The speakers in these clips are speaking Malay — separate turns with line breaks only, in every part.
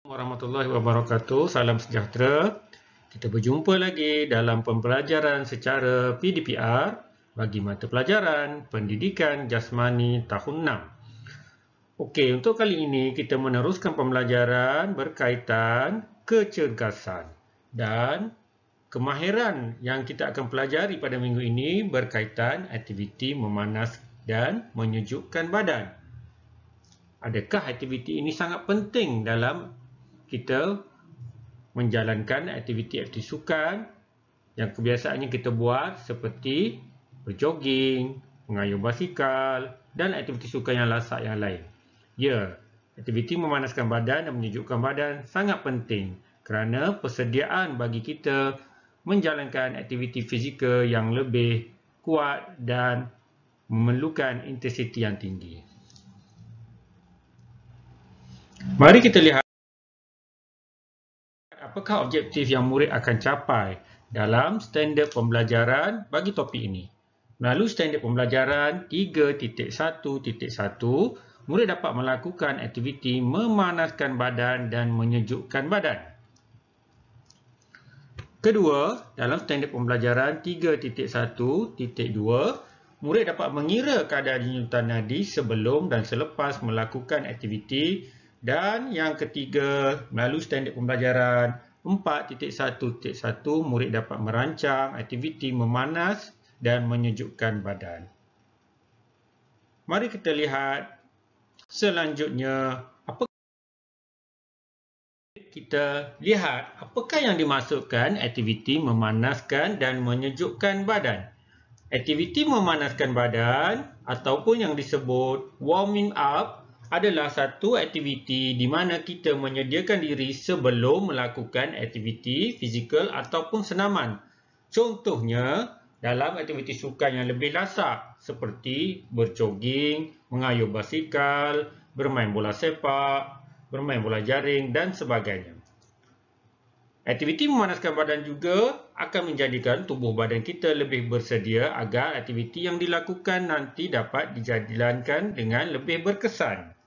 Warahmatullahi wabarakatuh. Salam sejahtera. Kita berjumpa lagi dalam pembelajaran secara PDPR bagi mata pelajaran Pendidikan Jasmani tahun 6. Okey, untuk kali ini kita meneruskan pembelajaran berkaitan kecergasan dan kemahiran yang kita akan pelajari pada minggu ini berkaitan aktiviti memanas dan menyejukkan badan. Adakah aktiviti ini sangat penting dalam kita menjalankan aktiviti-aktiviti sukan yang kebiasaannya kita buat seperti berjoging, mengayuh basikal dan aktiviti sukan yang lasak yang lain? Ya, aktiviti memanaskan badan dan menyejukkan badan sangat penting kerana persediaan bagi kita menjalankan aktiviti fizikal yang lebih kuat dan memerlukan intensiti yang tinggi. Mari kita lihat apakah objektif yang murid akan capai dalam standard pembelajaran bagi topik ini. Melalui standard pembelajaran 3.1.1, murid dapat melakukan aktiviti memanaskan badan dan menyejukkan badan. Kedua, dalam standard pembelajaran 3.1.2, murid dapat mengira kadar denyutan nadi sebelum dan selepas melakukan aktiviti. Dan yang ketiga, melalui standard pembelajaran 4.1.1, murid dapat merancang aktiviti memanas dan menyejukkan badan. Mari kita lihat selanjutnya apakah yang dimaksudkan aktiviti memanaskan dan menyejukkan badan. Aktiviti memanaskan badan ataupun yang disebut warming up adalah satu aktiviti di mana kita menyediakan diri sebelum melakukan aktiviti fizikal ataupun senaman. Contohnya, dalam aktiviti sukan yang lebih lasak seperti berjoging, mengayuh basikal, bermain bola sepak, bermain bola jaring dan sebagainya. Aktiviti memanaskan badan juga akan menjadikan tubuh badan kita lebih bersedia agar aktiviti yang dilakukan nanti dapat dijalankan dengan lebih berkesan.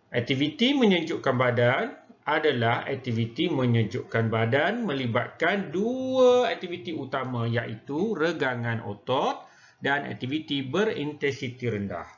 Aktiviti menyejukkan badan adalah aktiviti menyejukkan badan melibatkan dua aktiviti utama iaitu regangan otot dan aktiviti berintensiti rendah.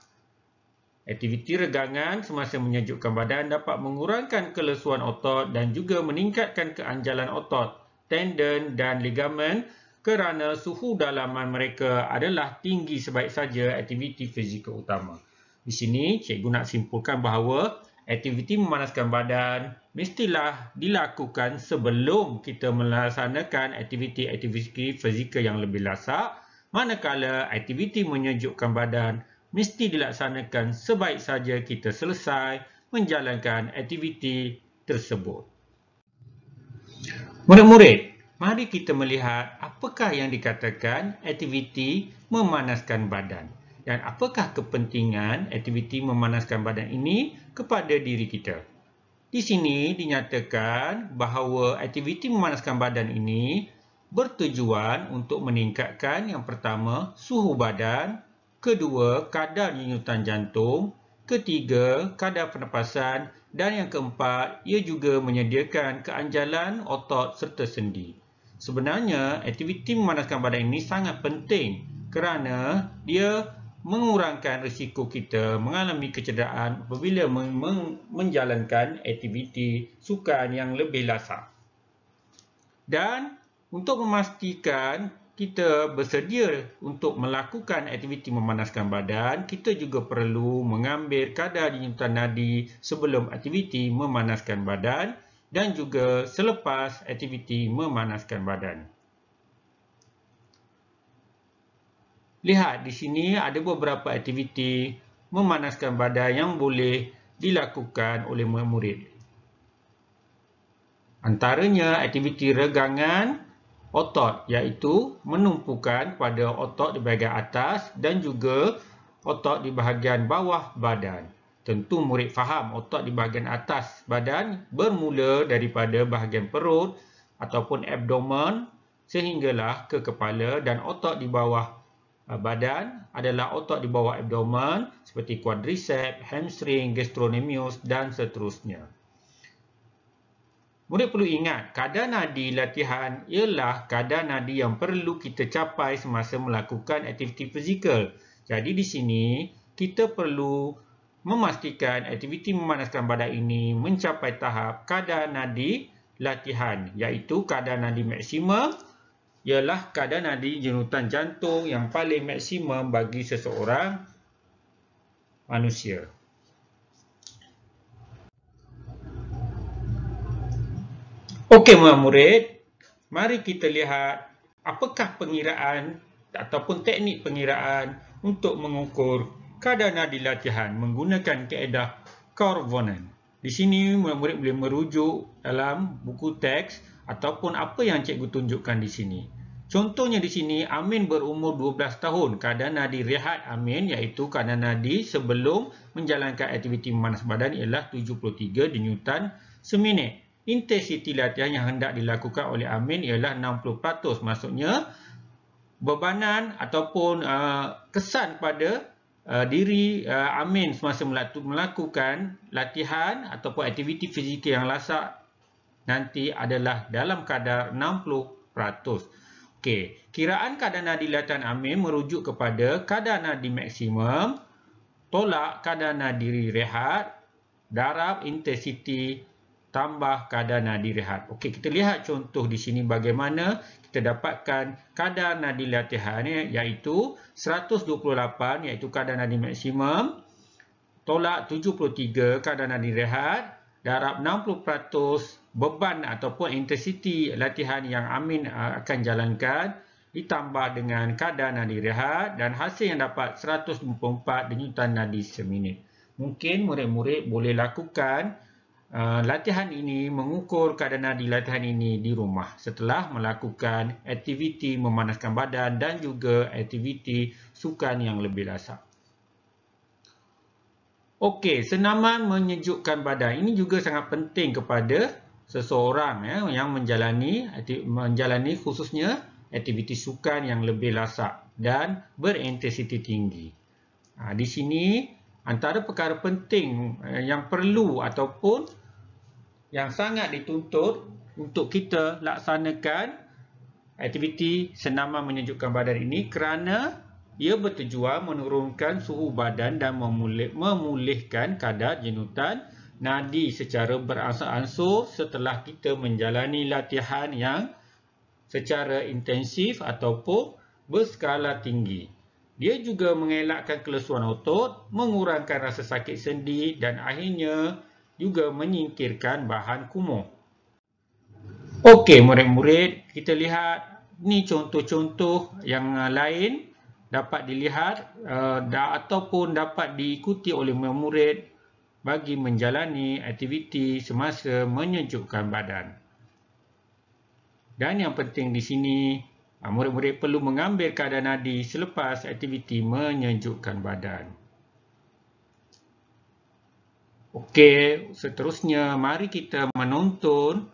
Aktiviti regangan semasa menyejukkan badan dapat mengurangkan kelesuan otot dan juga meningkatkan keanjalan otot, tendon dan ligamen kerana suhu dalaman mereka adalah tinggi sebaik saja aktiviti fizikal utama. Di sini, cikgu nak simpulkan bahawa aktiviti memanaskan badan mestilah dilakukan sebelum kita melaksanakan aktiviti-aktiviti fizikal yang lebih lasak, manakala aktiviti menyejukkan badan mesti dilaksanakan sebaik saja kita selesai menjalankan aktiviti tersebut. Murid-murid, mari kita melihat apakah yang dikatakan aktiviti memanaskan badan dan apakah kepentingan aktiviti memanaskan badan ini kepada diri kita. Di sini dinyatakan bahawa aktiviti memanaskan badan ini bertujuan untuk meningkatkan yang pertama suhu badan, kedua kadar denyutan jantung, ketiga kadar pernafasan dan yang keempat ia juga menyediakan keanjalan otot serta sendi. Sebenarnya aktiviti memanaskan badan ini sangat penting kerana dia mengurangkan risiko kita mengalami kecederaan apabila menjalankan aktiviti sukan yang lebih lasak. Dan untuk memastikan kita bersedia untuk melakukan aktiviti memanaskan badan, kita juga perlu mengambil kadar denyutan nadi sebelum aktiviti memanaskan badan dan juga selepas aktiviti memanaskan badan. Lihat di sini ada beberapa aktiviti memanaskan badan yang boleh dilakukan oleh murid. Antaranya aktiviti regangan otot iaitu menumpukan pada otot di bahagian atas dan juga otot di bahagian bawah badan. Tentu murid faham otot di bahagian atas badan bermula daripada bahagian perut ataupun abdomen sehinggalah ke kepala dan otot di bawah badan adalah otot di bawah abdomen seperti quadriceps, hamstring, gastrocnemius dan seterusnya. Murid perlu ingat, kadar nadi latihan ialah kadar nadi yang perlu kita capai semasa melakukan aktiviti fizikal. Jadi di sini kita perlu memastikan aktiviti memanaskan badan ini mencapai tahap kadar nadi latihan, iaitu kadar nadi maksimum ialah kadar nadi jenutan jantung yang paling maksimum bagi seseorang manusia. Okey murid, mari kita lihat apakah pengiraan ataupun teknik pengiraan untuk mengukur kadar nadi latihan menggunakan kaedah Corbonnan. Di sini murid boleh merujuk dalam buku teks ataupun apa yang cikgu tunjukkan di sini. Contohnya di sini Amin berumur 12 tahun. Kadar nadi rehat Amin iaitu kadar nadi sebelum menjalankan aktiviti memanas badan ialah 73 denyutan seminit. Intensiti latihan yang hendak dilakukan oleh Amin ialah 60%. Maksudnya bebanan ataupun kesan pada diri Amin semasa melakukan latihan ataupun aktiviti fizikal yang lasak nanti adalah dalam kadar 60%. Okey, kiraan kadar nadi latihan Amin merujuk kepada kadar nadi maksimum tolak kadar nadi rehat darab intensiti tambah kadar nadi rehat. Okey, kita lihat contoh di sini bagaimana kita dapatkan kadar nadi latihan iaitu 128 iaitu kadar nadi maksimum tolak 73 kadar nadi rehat darab 60% beban ataupun intensiti latihan yang Amin akan jalankan ditambah dengan kadar nadi rehat dan hasil yang dapat 124 denyutan nadi seminit. Mungkin murid-murid boleh lakukan latihan ini, mengukur kadar nadi latihan ini di rumah setelah melakukan aktiviti memanaskan badan dan juga aktiviti sukan yang lebih lasak. Okey, senaman menyejukkan badan ini juga sangat penting kepada seseorang yang menjalani khususnya aktiviti sukan yang lebih lasak dan berintensiti tinggi. Di sini antara perkara penting yang perlu ataupun yang sangat dituntut untuk kita laksanakan aktiviti senaman menyejukkan badan ini kerana ia bertujuan menurunkan suhu badan dan memulihkan kadar jenutan nadi secara beransur-ansur setelah kita menjalani latihan yang secara intensif ataupun berskala tinggi. Dia juga mengelakkan kelesuan otot, mengurangkan rasa sakit sendi dan akhirnya juga menyingkirkan bahan kumuh. Okey murid-murid, kita lihat ni contoh-contoh yang lain dapat dilihat ataupun dapat diikuti oleh murid bagi menjalani aktiviti semasa menyejukkan badan. Dan yang penting di sini, murid-murid perlu mengambil kadar nadi selepas aktiviti menyejukkan badan. Okey, seterusnya mari kita menonton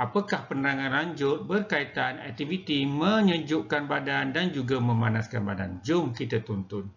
apakah penerangan lanjut berkaitan aktiviti menyejukkan badan dan juga memanaskan badan. Jom kita tonton.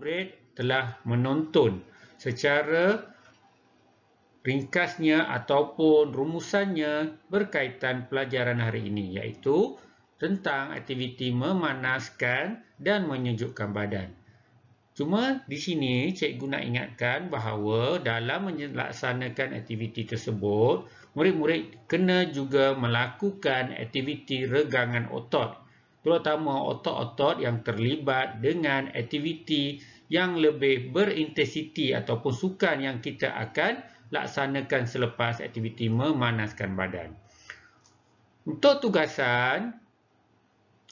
murid telah menonton secara ringkasnya ataupun rumusannya berkaitan pelajaran hari ini, iaitu tentang aktiviti memanaskan dan menyejukkan badan. Cuma di sini cikgu nak ingatkan bahawa dalam melaksanakan aktiviti tersebut, murid-murid kena juga melakukan aktiviti regangan otot, terutama otot-otot yang terlibat dengan aktiviti yang lebih berintensiti ataupun sukan yang kita akan laksanakan selepas aktiviti memanaskan badan. Untuk tugasan,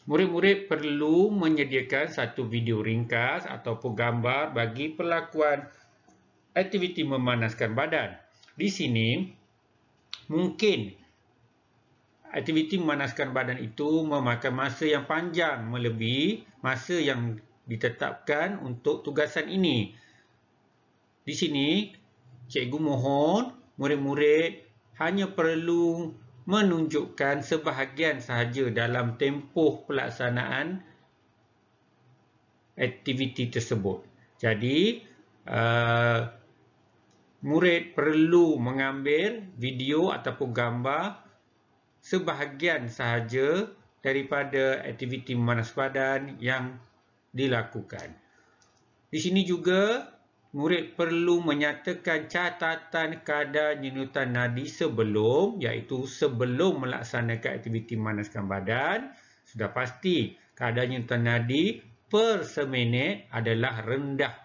murid-murid perlu menyediakan satu video ringkas ataupun gambar bagi perlakuan aktiviti memanaskan badan. Di sini, mungkin aktiviti memanaskan badan itu memakan masa yang panjang melebihi masa yang ditetapkan untuk tugasan ini. Di sini, cikgu mohon murid-murid hanya perlu menunjukkan sebahagian sahaja dalam tempoh pelaksanaan aktiviti tersebut. Jadi, murid perlu mengambil video ataupun gambar sebahagian sahaja daripada aktiviti memanas badan yang dilakukan. Di sini juga, murid perlu menyatakan catatan kadar nyunyutan nadi sebelum, iaitu sebelum melaksanakan aktiviti memanaskan badan. Sudah pasti kadar nyunyutan nadi per seminit adalah rendah,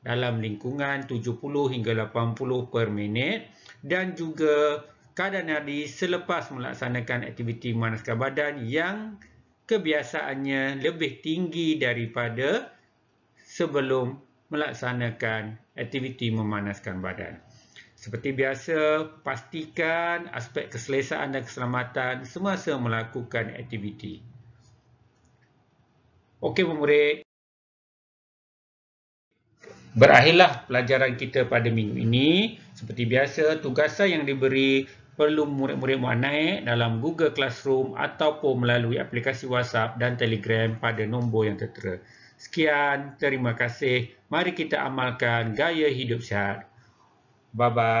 dalam lingkungan 70 hingga 80 per minit, dan juga kadar nadi selepas melaksanakan aktiviti memanaskan badan yang kebiasaannya lebih tinggi daripada sebelum melaksanakan aktiviti memanaskan badan. Seperti biasa, pastikan aspek keselesaan dan keselamatan semasa melakukan aktiviti. Okey pemurid, berakhirlah pelajaran kita pada minggu ini. Seperti biasa, tugasan yang diberi perlu murid-murid buat naik dalam Google Classroom ataupun melalui aplikasi WhatsApp dan Telegram pada nombor yang tertera. Sekian, terima kasih. Mari kita amalkan gaya hidup sihat. Bye-bye.